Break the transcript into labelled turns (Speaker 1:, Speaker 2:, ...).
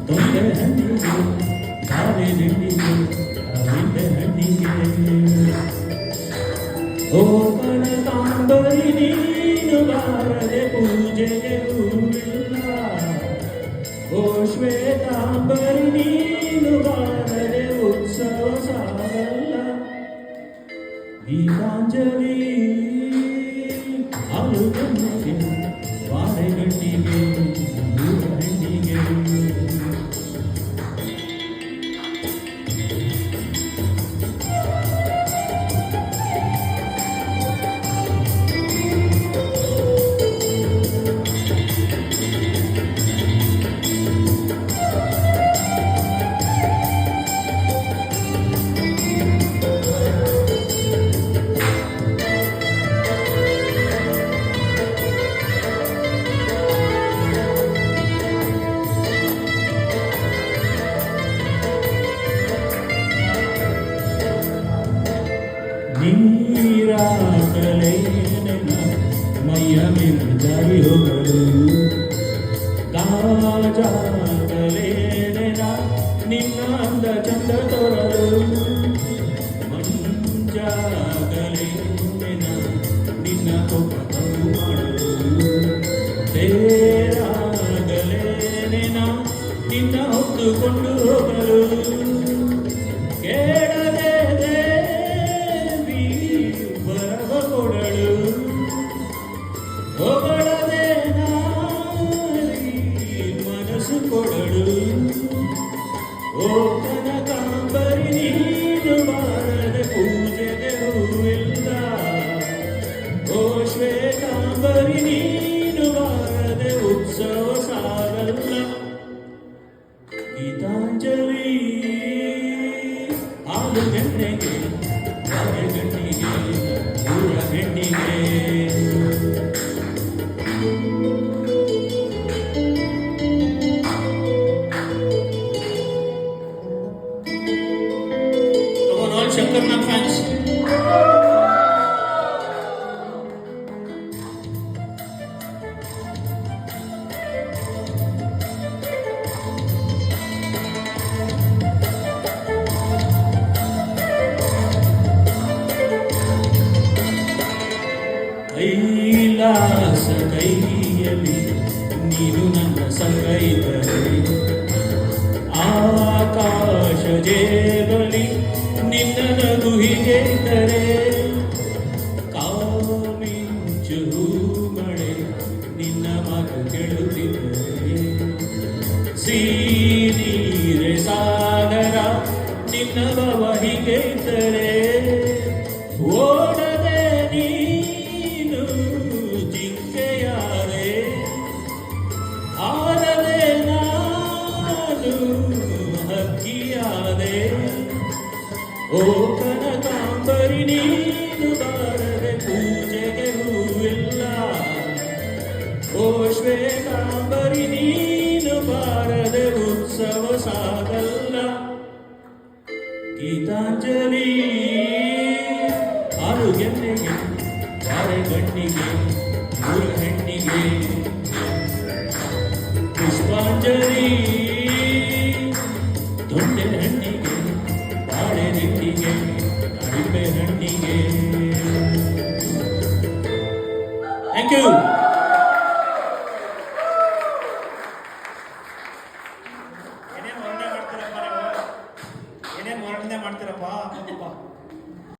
Speaker 1: ತೊಂದೆ ಹಣ್ಣಿಗೆ ಬಾರೆ ದಿಂಡಿಗೆ ಅವಿಂದೆ ಹಣ್ಣಿಗೆ ಓ ಕನಕಾಂಬರಿ ನೀನು ಬಾರದೆ ಪೂಜೆಗೆ ಹೂವಿಲ್ಲ ಓ ಶ್ವೇತಾಂಬರಿ ನೀನು ಬಾರದೆ ಉತ್ಸವ ಸಾಗಲ್ಲ ಗೀತಾಂಜಲಿ ಹಾಲು ಗಣ್ಣಿಗೆ ಬಾರೆ ಗಣ್ಣಿಗೆ ನೂರ ಹೆಣ್ಣಿಗೆ ನೀರಾಗಲೇನ ಮೈಯ ಮೇಲೆ ಜಾರಿ ಹೋಗಲು ಗಾಜಾಗಲೇನ ನಿನ್ನ ಅಂದ ಚಂದ ತೋರಲು ಮಂಜಾಗಲೇನ ನಿನ್ನ ಕೊಪ್ಪ ಮಾಡಲು ತೇರಾಗಲೇನ ನಿನ್ನ ಹೊತ್ತುಕೊಂಡು ಹೋಗಲು ಹೊಗಳದೆ ನಾರಿ ಮನಸ್ಸು ಕೊಡಳು ಓ ಕನಕಾಂಬರಿ ನೀನು ಬಾರದೆ ಪೂಜೆಗೆ ಹೂವಿಲ್ಲ ಓ ಶ್ವೇತಾಂಬರಿ ನೀನು ಬಾರದೆ ಉತ್ಸವ ಸಾಗಲ್ಲ ಗೀತಾಂಜಲಿ ಹಾಲು ಗಣ್ಣಿಗೆ ಬಾರೆ ಗಣ್ಣಿಗೆ ನೂರ ಹೆಣ್ಣಿಗೆ Shankar fans. ಕೈಲಾಸ ಕೈಯಲ್ಲಿ ನೀನು ನನ್ನ ಸಂಗ ಇದ್ದರೆ ಆಕಾಶ ಜೇಬಲಿ ನಿನ್ನ ನಗು ಹೀಗೆ ಇದ್ದರೆ ಕಾಮಿಂಚು ಮಳೆ ನಿನ್ನ ಮಾತು ಕೇಳುತ್ತಿದ್ದರೆ ಸೀನೀರೆ ಸಾಗರ ನಿನ್ನ ಬವ ಹೀಗೆ ಇದ್ದರೆ ಓಡದೆ ನೀನು ಜಿಂಕೆಯಾರೆ ಆರದೆ ನಾನು ಹಕ್ಕಿಯಾದೆ ಓ ಕನಕಾಂಬರಿ ನೀನು ಬಾರದೆ ಪೂಜೆಗೆ ಹೂವಿಲ್ಲ ಓ ಶ್ವೇತಾಂಬರಿ ನೀನು ಬಾರದೆ ಉತ್ಸವ ಸಾಗಲ್ಲ ಗೀತಾಂಜಲಿ ಹಾಲು ಗೆನ್ನೆಗೆ ಬಾರೆ ಗಣ್ಣಿಗೆ ನೂರ ಹೆಣ್ಣಿಗೆ ಪುಷ್ಪಾಂಜಲಿ ದೊಡ್ಡ ಹೆಣ್ಣಿಗೆ ಬಾಳೆ ನಿಟ್ಟಿಗೆ ಅಡಿಪೆ ಹಣ್ಣಿಗೆ ಥ್ಯಾಂಕ್ ಯು